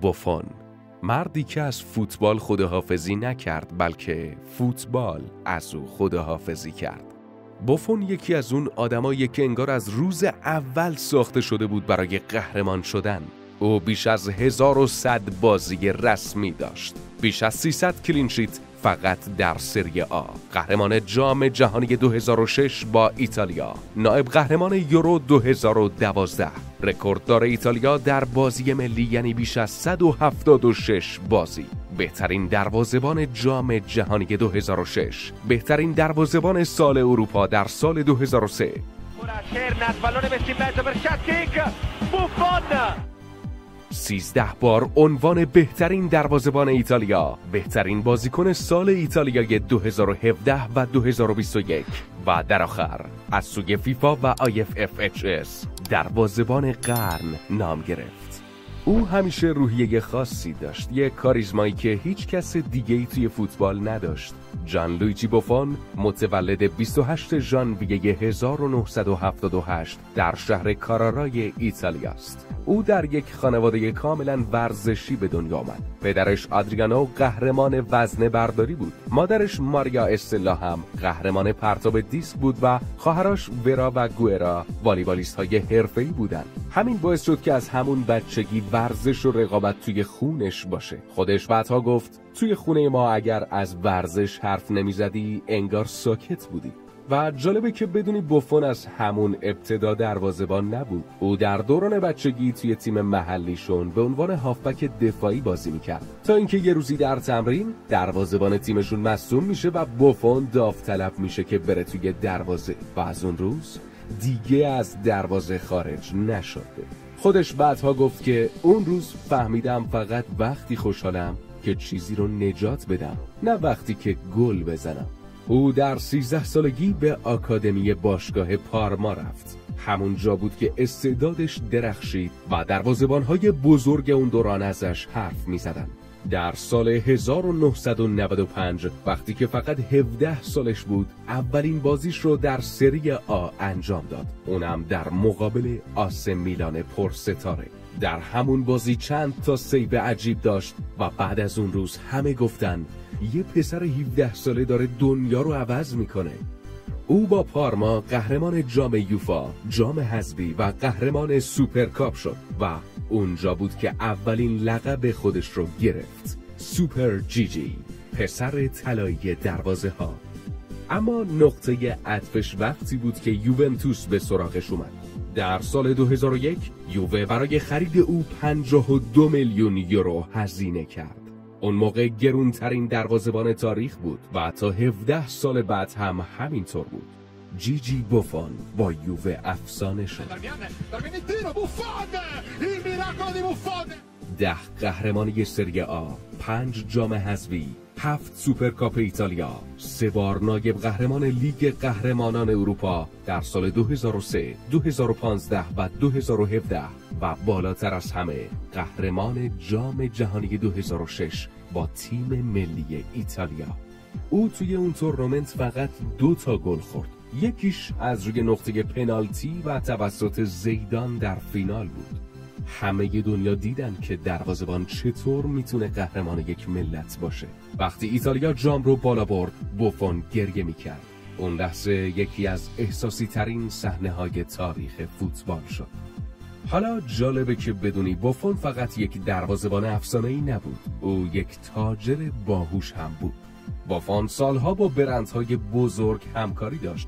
بوفون، مردی که از فوتبال خداحافظی نکرد بلکه فوتبال از او خداحافظی کرد. بوفون یکی از اون آدمایی که انگار از روز اول ساخته شده بود برای قهرمان شدن. او بیش از 1100 بازی رسمی داشت، بیش از 300 کلینشیت فقط در سری آ، قهرمان جام جهانی 2006 با ایتالیا، نایب قهرمان یورو 2012، رکورددار ایتالیا در بازی ملی یعنی بیش از 176 بازی، بهترین دروازه‌بان جام جهانی 2006، بهترین دروازه‌بان سال اروپا در سال 2003. 13 بار عنوان بهترین دروازه‌بان ایتالیا، بهترین بازیکن سال ایتالیای 2017 و 2021 و در آخر از سوی فیفا و IFFHS دروازه‌بان قرن نام گرفت. او همیشه روحیه خاصی داشت، یک کاریزمایی که هیچ کس دیگه‌ای توی فوتبال نداشت. جان لویجی بوفون متولد 28 ژانویه 1978 در شهر کارارای ایتالیا است. او در یک خانواده کاملا ورزشی به دنیا آمد. پدرش آدریانو قهرمان وزنه برداری بود. مادرش ماریا استلا هم قهرمان پرتاب دیسک بود و خواهرش ورا و گوئرا والیبالیست‌های حرفه‌ای بودند. همین باعث شد که از همون بچگی ورزش و رقابت توی خونش باشه. خودش بعدها گفت توی خونه ما اگر از ورزش حرف نمیزدی انگار ساکت بودی. و جالبه که بدونی بوفون از همون ابتدا دروازه‌بان نبود. او در دوران بچگی توی تیم محلیشون به عنوان هافبک دفاعی بازی میکرد تا اینکه یه روزی در تمرین دروازه‌بان تیمشون مصدوم میشه و بوفون داوطلب میشه که بره توی دروازه و از اون روز دیگه از دروازه خارج نشده. خودش بعدها گفت که اون روز فهمیدم فقط وقتی خوشحالم که چیزی رو نجات بدم، نه وقتی که گل بزنم. او در 13 سالگی به آکادمی باشگاه پارما رفت. همون جا بود که استعدادش درخشید و دروازه‌بان‌های بزرگ اون دوران ازش حرف می‌زدن. در سال 1995 وقتی که فقط 17 سالش بود اولین بازیش رو در سری آ انجام داد، اونم در مقابل آس میلان پرستاره. در همون بازی چند تا سیو عجیب داشت و بعد از اون روز همه گفتن یه پسر 17 ساله داره دنیا رو عوض میکنه. او با پارما قهرمان جام یوفا، جام حذفی و قهرمان سوپرکاپ شد و اونجا بود که اولین لقب خودش رو گرفت، سوپر جیجی، پسر طلایی دروازه ها. اما نقطه عطفش وقتی بود که یوونتوس به سراغش اومد. در سال 2001 یووه برای خرید او 52 میلیون یورو هزینه کرد. اون موقع گرونترین دروازه‌بان تاریخ بود و تا 17 سال بعد هم همینطور بود. جیجی بوفون با یووه افسانه شد. 10 قهرمانی سری آ، 5 جام حذفی، 7 سوپرکاپ ایتالیا، 3 بار نایب قهرمان لیگ قهرمانان اروپا در سال 2003، 2015 و 2017 و بالاتر از همه قهرمان جام جهانی 2006 با تیم ملی ایتالیا. او توی اون تورنمنت فقط 2 تا گل خورد. یکیش از روی نقطه پنالتی و توسط زیدان در فینال بود. همه دنیا دیدن که دروازه‌بان چطور میتونه قهرمان یک ملت باشه. وقتی ایتالیا جام رو بالا برد، بوفون گریه میکرد. اون لحظه یکی از احساسی ترین صحنه‌های تاریخ فوتبال شد. حالا جالبه که بدونی بوفون فقط یک دروازه‌بان افسانه‌ای نبود، او یک تاجر باهوش هم بود. بوفون سالها با برندهای بزرگ همکاری داشت،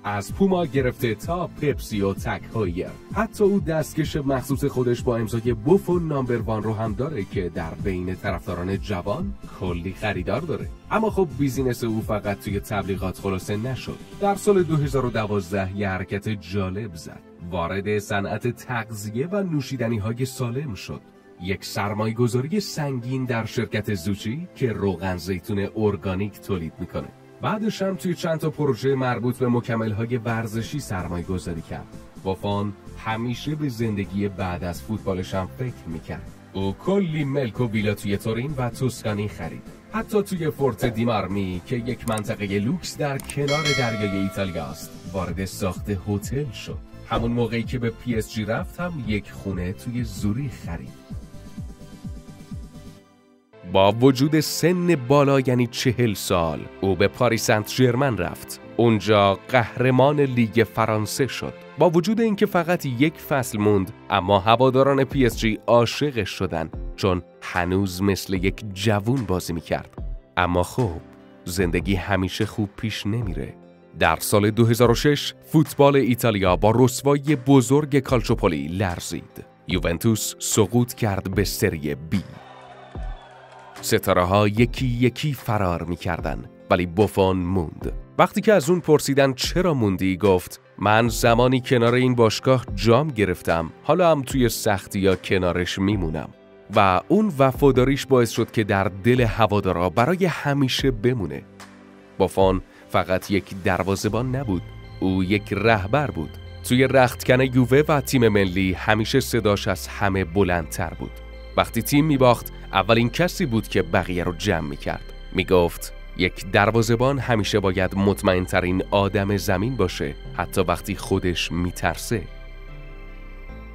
از پوما گرفته تا پپسی و تگ هایر. حتی او دستکش مخصوص خودش با امضای بوفون نامبر 1 رو هم داره که در بین طرفداران جوان کلی خریدار داره. اما خب بیزینس او فقط توی تبلیغات خلاصه نشد. در سال 2012 یه حرکت جالب زد، وارد صنعت تغذیه و نوشیدنی های سالم شد. یک سرمایه‌گذاری سنگین در شرکت زوچی که روغن زیتون ارگانیک تولید میکنه. بعدش هم توی چند تا پروژه مربوط به مکمل‌های ورزشی سرمایه‌گذاری کرد. بوفون همیشه به زندگی بعد از فوتبالش هم فکر میکرد. او کلی ملک و ویلا توی تورین و توسکانی خرید. حتی توی فورت دیمارمی که یک منطقه لوکس در کنار دریای ایتالیا است، وارد ساخت هتل شد. همون موقعی که به PSG رفت هم یک خونه توی زوریخ خرید. با وجود سن بالا یعنی 40 سال او به پاریس سنت ژرمن رفت. اونجا قهرمان لیگ فرانسه شد. با وجود اینکه فقط یک فصل موند، اما هواداران PSG عاشقش شدن چون هنوز مثل یک جوون بازی میکرد. اما خب زندگی همیشه خوب پیش نمیره. در سال 2006 فوتبال ایتالیا با رسوایی بزرگ کالچوپولی لرزید. یوونتوس سقوط کرد به سری بی. ستاره ها یکی یکی فرار میکردن ولی بوفون موند. وقتی که از اون پرسیدن چرا موندی گفت من زمانی کنار این باشگاه جام گرفتم، حالا هم توی سختی‌ها کنارش میمونم. و اون وفاداریش باعث شد که در دل هوادارا برای همیشه بمونه. بوفون فقط یک دروازه‌بان نبود، او یک رهبر بود. توی رختکن یووه و تیم ملی همیشه صداش از همه بلندتر بود. وقتی تیم میباخت اولین کسی بود که بقیه رو جمع میکرد. میگفت یک دروازه‌بان همیشه باید مطمئن‌ترین آدم زمین باشه، حتی وقتی خودش میترسه.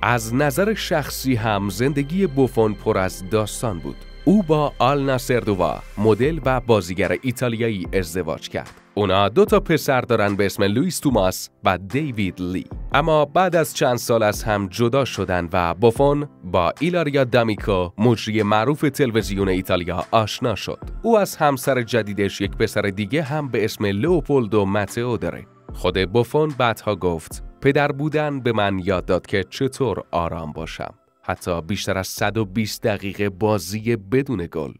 از نظر شخصی هم زندگی بوفون پر از داستان بود. او با آل ناصر دووا، مدل و بازیگر ایتالیایی ازدواج کرد. اونا 2 پسر دارن به اسم لوئیس توماس و دیوید لی. اما بعد از چند سال از هم جدا شدن و بوفون با ایلاریا دامیکو، مجری معروف تلویزیون ایتالیا، آشنا شد. او از همسر جدیدش یک پسر دیگه هم به اسم لئوپولدو ماتئو داره. خود بوفون بعدها گفت پدر بودن به من یاد داد که چطور آرام باشم. حتی بیشتر از 120 دقیقه بازی بدون گل.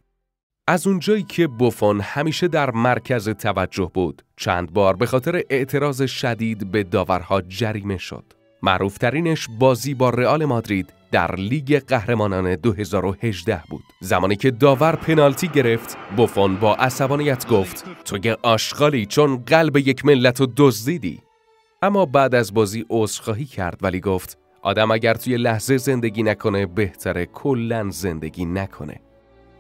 از اونجایی که بوفون همیشه در مرکز توجه بود، چند بار به خاطر اعتراض شدید به داورها جریمه شد. معروفترینش بازی با رئال مادرید در لیگ قهرمانان 2018 بود. زمانی که داور پنالتی گرفت، بوفون با عصبانیت گفت تو یه آشغالی چون قلب یک ملت رو دزدیدی. اما بعد از بازی عذرخواهی کرد ولی گفت آدم اگر توی لحظه زندگی نکنه بهتره کلاً زندگی نکنه.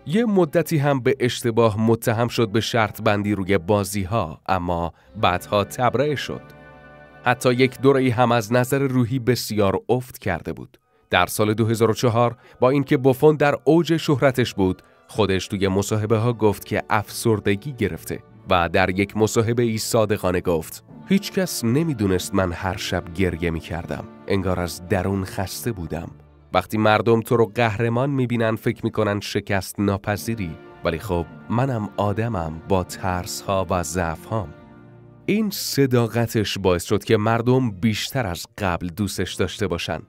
یه مدتی هم به اشتباه متهم شد به شرط بندی روی بازی ها، اما بعدها تبرئه شد. حتی یک دوره‌ای هم از نظر روحی بسیار افت کرده بود. در سال 2004 با اینکه بوفون در اوج شهرتش بود، خودش توی مصاحبه ها گفت که افسردگی گرفته و در یک مصاحبه ای صادقانه گفت هیچ کس نمیدونست من هر شب گریه می کردم. انگار از درون خسته بودم. وقتی مردم تو رو قهرمان میبینن فکر میکنن شکست ناپذیری، ولی خب منم آدمم با ترس‌ها و ضعف‌هام. این صداقتش باعث شد که مردم بیشتر از قبل دوستش داشته باشن.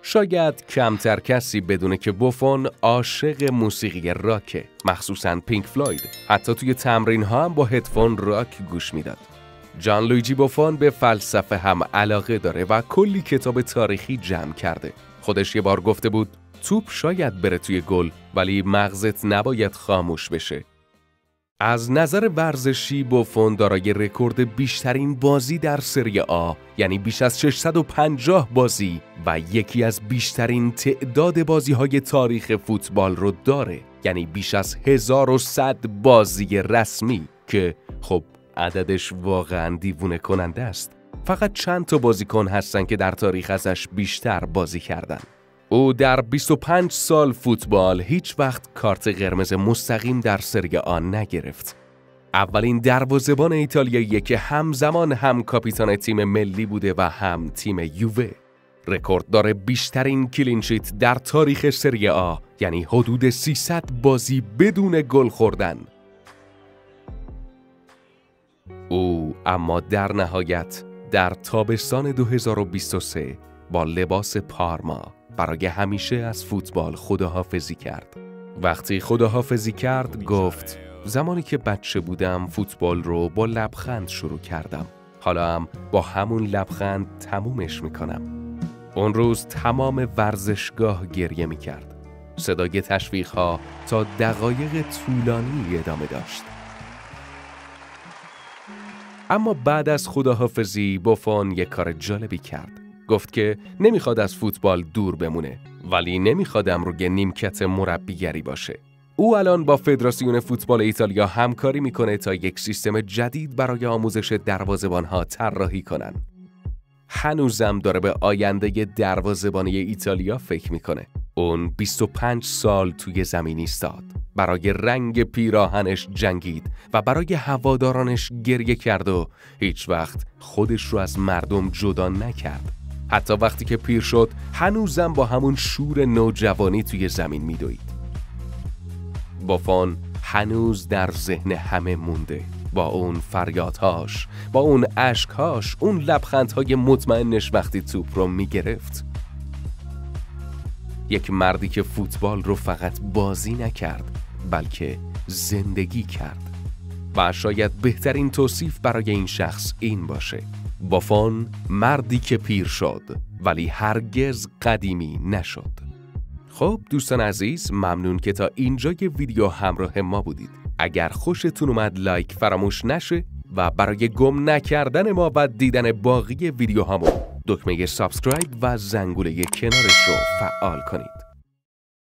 شاید کمتر کسی بدونه که بوفون عاشق موسیقی راکه، مخصوصاً پینک فلوید. حتی توی تمرین‌ها هم با هدفون راک گوش میداد. جان لویجی بوفون به فلسفه هم علاقه داره و کلی کتاب تاریخی جمع کرده. خودش یه بار گفته بود توپ شاید بره توی گل ولی مغزت نباید خاموش بشه. از نظر ورزشی بوفون دارای رکورد بیشترین بازی در سری آ، یعنی بیش از 650 بازی و یکی از بیشترین تعداد بازی‌های تاریخ فوتبال رو داره، یعنی بیش از 1100 بازی رسمی که خب عددش واقعاً دیوونه کننده است. فقط چند تا بازیکن هستن که در تاریخ ازش بیشتر بازی کردن. او در 25 سال فوتبال هیچ وقت کارت قرمز مستقیم در سری آ نگرفت. اولین دروازه‌بان ایتالیایی که همزمان هم کاپیتان تیم ملی بوده و هم تیم یووه. رکورددار بیشترین کلینشیت در تاریخ سری آ، یعنی حدود 300 بازی بدون گل خوردن. او اما در نهایت در تابستان 2023 با لباس پارما برای همیشه از فوتبال خداحافظی کرد. وقتی خداحافظی کرد گفت زمانی که بچه بودم فوتبال رو با لبخند شروع کردم. حالا هم با همون لبخند تمومش میکنم. اون روز تمام ورزشگاه گریه میکرد. صدای تشویق‌ها تا دقایق طولانی ادامه داشت. اما بعد از خداحافظی بوفون یک کار جالبی کرد. گفت که نمیخواد از فوتبال دور بمونه، ولی نمیخوادم روی نیمکت مربیگری باشه. او الان با فدراسیون فوتبال ایتالیا همکاری میکنه تا یک سیستم جدید برای آموزش دروازه‌بان‌ها طراحی کنن. هنوزم داره به آینده دروازه‌بانی ایتالیا فکر میکنه. اون 25 سال توی زمین ایستاد، برای رنگ پیراهنش جنگید و برای هوادارانش گریه کرد و هیچ وقت خودش رو از مردم جدا نکرد. حتی وقتی که پیر شد هنوزم با همون شور نوجوانی توی زمین میدوید. بافون هنوز در ذهن همه مونده، با اون فریادهاش، با اون اشکهاش، اون لبخندهای مطمئنش وقتی توپ رو میگرفت. یک مردی که فوتبال رو فقط بازی نکرد بلکه زندگی کرد. و شاید بهترین توصیف برای این شخص این باشه: بافون مردی که پیر شد ولی هرگز قدیمی نشد. خب دوستان عزیز، ممنون که تا اینجای ویدیو همراه ما بودید. اگر خوشتون اومد لایک فراموش نشه و برای گم نکردن ما و دیدن باقی ویدیوهامون دکمه سابسکرایب و زنگوله کنارش رو فعال کنید.